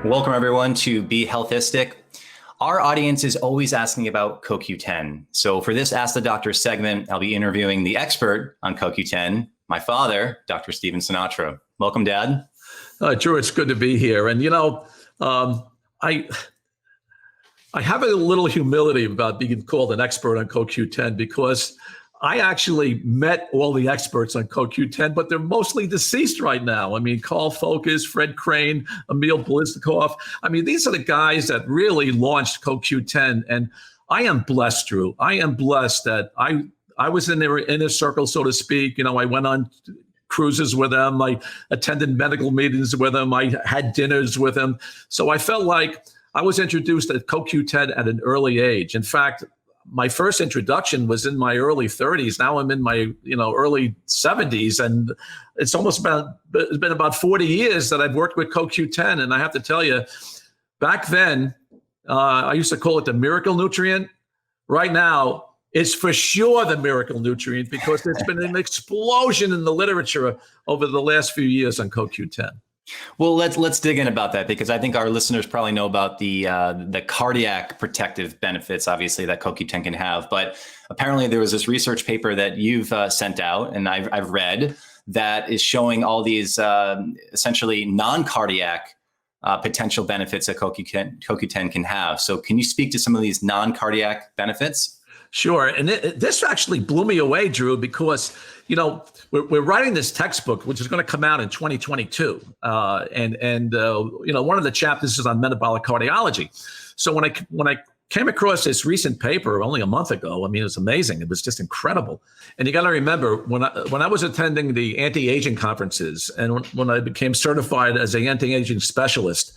Welcome everyone to Be HEALTHistic. Our audience is always asking about CoQ10. So for this Ask the Doctor segment, I'll be interviewing the expert on CoQ10, my father, Dr. Drew Sinatra. Welcome, Dad. Drew, it's good to be here. And I have a little humility about being called an expert on CoQ10 because I actually met all the experts on CoQ10, but they're mostly deceased right now. I mean, Carl Focus, Fred Crane, Emil Bliznikov. I mean, these are the guys that really launched CoQ10. And I am blessed, Drew. I am blessed that I was in their inner circle, so to speak. I went on cruises with them. I attended medical meetings with them. I had dinners with them. So I felt like I was introduced to CoQ10 at an early age. In fact, my first introduction was in my early 30s. Now I'm in my early 70s, and it's been about 40 years that I've worked with CoQ10. And I have to tell you, back then, I used to call it the miracle nutrient. Right now, it's for sure the miracle nutrient because there's been an explosion in the literature over the last few years on CoQ10. Well, let's dig in about that, because I think our listeners probably know about the cardiac protective benefits, obviously, that CoQ10 can have. But apparently there was this research paper that you've sent out, and I've read, that is showing all these essentially non-cardiac potential benefits that CoQ10 can have. So can you speak to some of these non-cardiac benefits? Sure. And this actually blew me away, Drew, because, we're writing this textbook, which is going to come out in 2022. And one of the chapters is on metabolic cardiology. So when I came across this recent paper only a month ago, I mean, it was amazing. It was just incredible. And you got to remember, when I was attending the anti-aging conferences and when I became certified as an anti-aging specialist,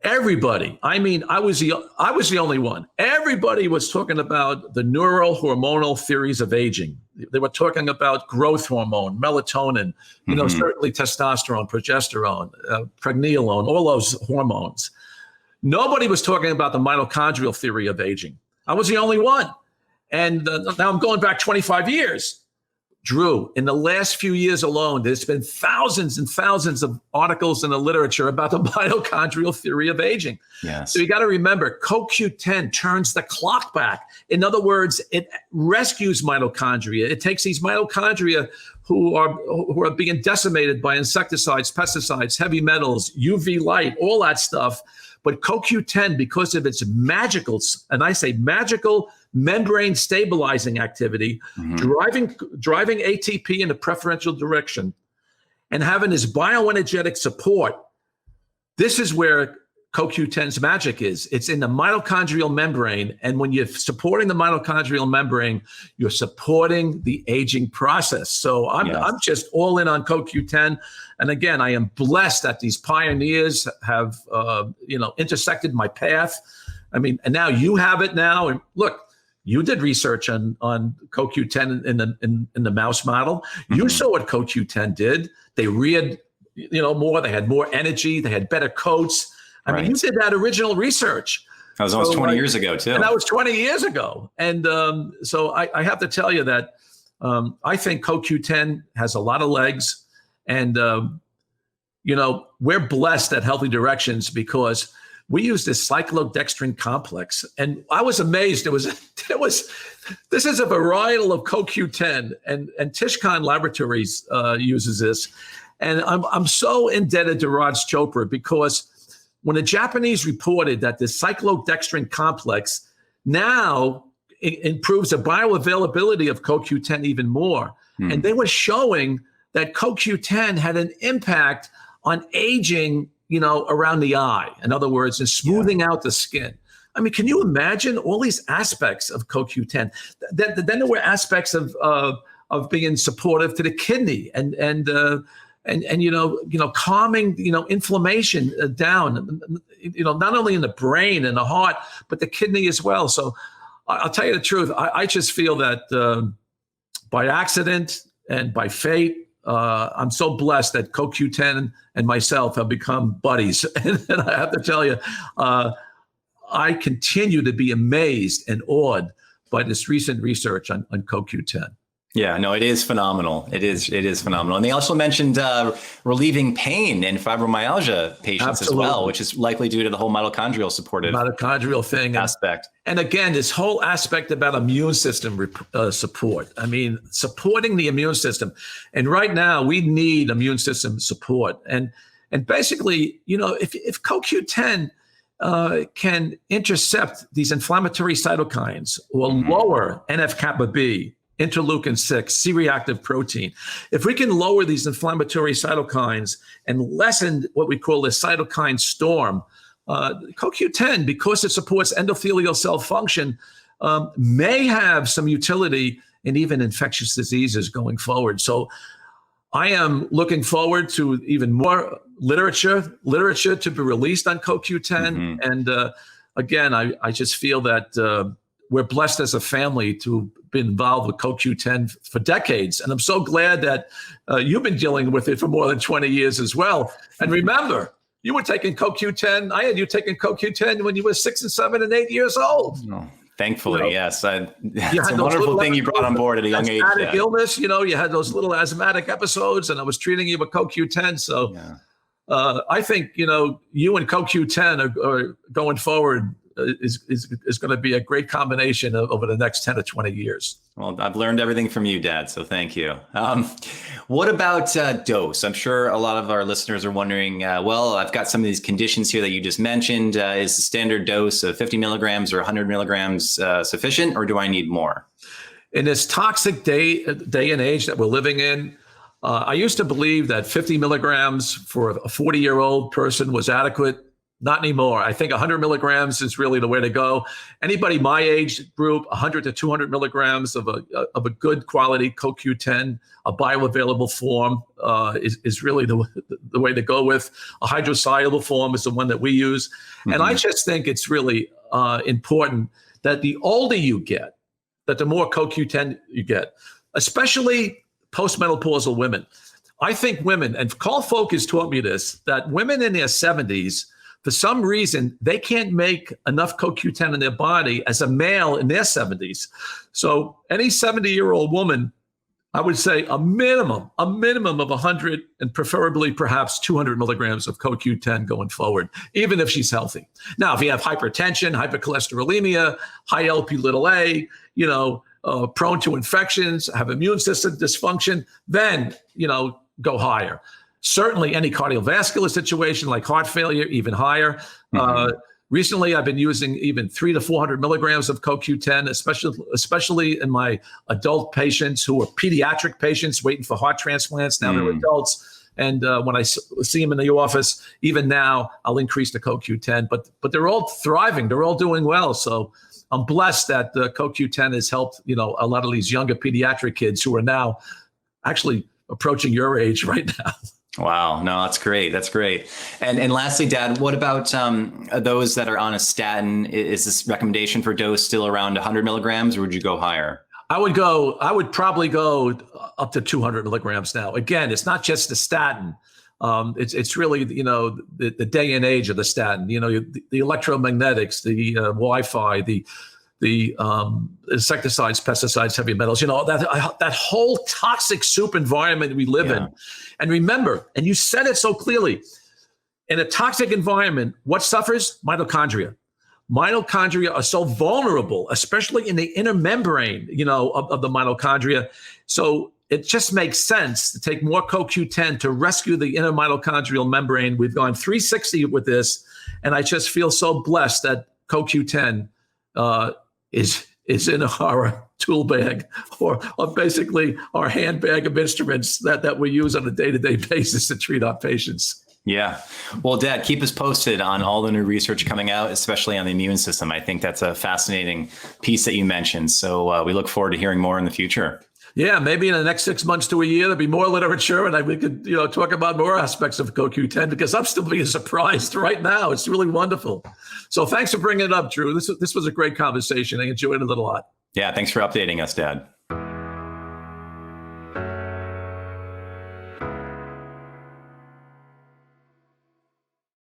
everybody, I mean, I was the only one. Everybody was talking about the neurohormonal theories of aging. They were talking about growth hormone, melatonin, certainly testosterone, progesterone, pregnenolone, all those hormones. Nobody was talking about the mitochondrial theory of aging. I was the only one. And now I'm going back 25 years. Drew, in the last few years alone, there's been thousands and thousands of articles in the literature about the mitochondrial theory of aging. Yes. So you got to remember, CoQ10 turns the clock back. In other words, it rescues mitochondria. It takes these mitochondria who are being decimated by insecticides, pesticides, heavy metals, UV light, all that stuff. But CoQ10, because of its magical, and I say magical, membrane stabilizing activity, driving ATP in a preferential direction, and having this bioenergetic support, this is where CoQ10's magic is. It's in the mitochondrial membrane. And when you're supporting the mitochondrial membrane, you're supporting the aging process. So I'm just all in on CoQ10. And again, I am blessed that these pioneers have, intersected my path. I mean, and now you have it now. And look, you did research on CoQ10 in the mouse model. You saw what CoQ10 did. They reared, more. They had more energy. They had better coats. I mean, you did that original research. That was almost 20 years ago, too. And that was 20 years ago. And so I have to tell you that I think CoQ10 has a lot of legs. And, we're blessed at Healthy Directions because we use this cyclodextrin complex. And I was amazed. This is a varietal of CoQ10, and Tishcon Laboratories uses this. And I'm so indebted to Raj Chopra because when the Japanese reported that the cyclodextrin complex now improves the bioavailability of CoQ10 even more, and they were showing that CoQ10 had an impact on aging, around the eye. In other words, in smoothing out the skin. I mean, can you imagine all these aspects of CoQ10? Then there were aspects of being supportive to the kidney and calming, inflammation down, not only in the brain and the heart, but the kidney as well. So I'll tell you the truth. I just feel that by accident and by fate, I'm so blessed that CoQ10 and myself have become buddies. And I have to tell you, I continue to be amazed and awed by this recent research on CoQ10. Yeah, no, it is phenomenal. It is phenomenal. And they also mentioned relieving pain in fibromyalgia patients as well, which is likely due to the whole mitochondrial supportive thing aspect. And again, this whole aspect about immune system support. I mean, supporting the immune system. And right now we need immune system support. And basically, you know, if CoQ10 can intercept these inflammatory cytokines or lower NF-kappa B, interleukin-6, C-reactive protein. If we can lower these inflammatory cytokines and lessen what we call the cytokine storm, CoQ10, because it supports endothelial cell function, may have some utility in even infectious diseases going forward. So I am looking forward to even more literature to be released on CoQ10. And again, I just feel that we're blessed as a family to be involved with CoQ10 for decades. And I'm so glad that you've been dealing with it for more than 20 years as well. And remember, you were taking CoQ10. I had you taking CoQ10 when you were 6 and 7 and 8 years old. Oh, thankfully, you know, yes. It's a wonderful thing you brought on board at a young age. Asthmatic illness, you know, you had those little asthmatic episodes, and I was treating you with CoQ10. So I think, you know, you and CoQ10 are going forward is going to be a great combination over the next 10 to 20 years. Well, I've learned everything from you, Dad, so thank you. What about dose? I'm sure a lot of our listeners are wondering, well, I've got some of these conditions here that you just mentioned. Is the standard dose of 50 milligrams or 100 milligrams sufficient, or do I need more? In this toxic day and age that we're living in, I used to believe that 50 milligrams for a 40-year-old person was adequate. Not anymore. I think 100 milligrams is really the way to go. Anybody my age group, 100 to 200 milligrams of a good quality CoQ10, a bioavailable form, is really the way to go with. A hydrosoluble form is the one that we use. And I just think it's really important that the older you get, that the more CoQ10 you get, especially postmenopausal women. I think women, and Carl Folk has taught me this, that women in their 70s, for some reason, they can't make enough CoQ10 in their body as a male in their 70s. So any 70-year-old woman, I would say a minimum of 100 and preferably perhaps 200 milligrams of CoQ10 going forward, even if she's healthy. Now, if you have hypertension, hypercholesterolemia, high Lp(a), you know, prone to infections, have immune system dysfunction, then, you know, go higher. Certainly any cardiovascular situation like heart failure, even higher. Recently, I've been using even 300 to 400 milligrams of CoQ10, especially in my adult patients who are pediatric patients waiting for heart transplants. Now they're adults. And when I see them in the office, even now, I'll increase the CoQ10. But they're all thriving. They're all doing well. So I'm blessed that the CoQ10 has helped, you know, a lot of these younger pediatric kids who are now actually approaching your age right now. Wow. No, that's great. That's great. And lastly, Dad, what about those that are on a statin? Is this recommendation for dose still around 100 milligrams, or would you go higher? I would probably go up to 200 milligrams now. Again, it's not just the statin. It's really, you know, the day and age of the statin, you know, the electromagnetics, the Wi-Fi, the insecticides, pesticides, heavy metals, you know, that whole toxic soup environment we live in. And remember, and you said it so clearly, in a toxic environment, what suffers? Mitochondria. Mitochondria are so vulnerable, especially in the inner membrane, you know, of the mitochondria. So it just makes sense to take more CoQ10 to rescue the inner mitochondrial membrane. We've gone 360 with this, and I just feel so blessed that CoQ10 is in our tool bag or basically our handbag of instruments that we use on a day-to-day basis to treat our patients. Yeah. Well, Dad, keep us posted on all the new research coming out, especially on the immune system. I think that's a fascinating piece that you mentioned. So we look forward to hearing more in the future. Yeah, maybe in the next 6 months to a year, there'll be more literature and we could, you know, talk about more aspects of CoQ10 because I'm still being surprised right now. It's really wonderful. So thanks for bringing it up, Drew. This was a great conversation. I enjoyed it a lot. Yeah, thanks for updating us, Dad.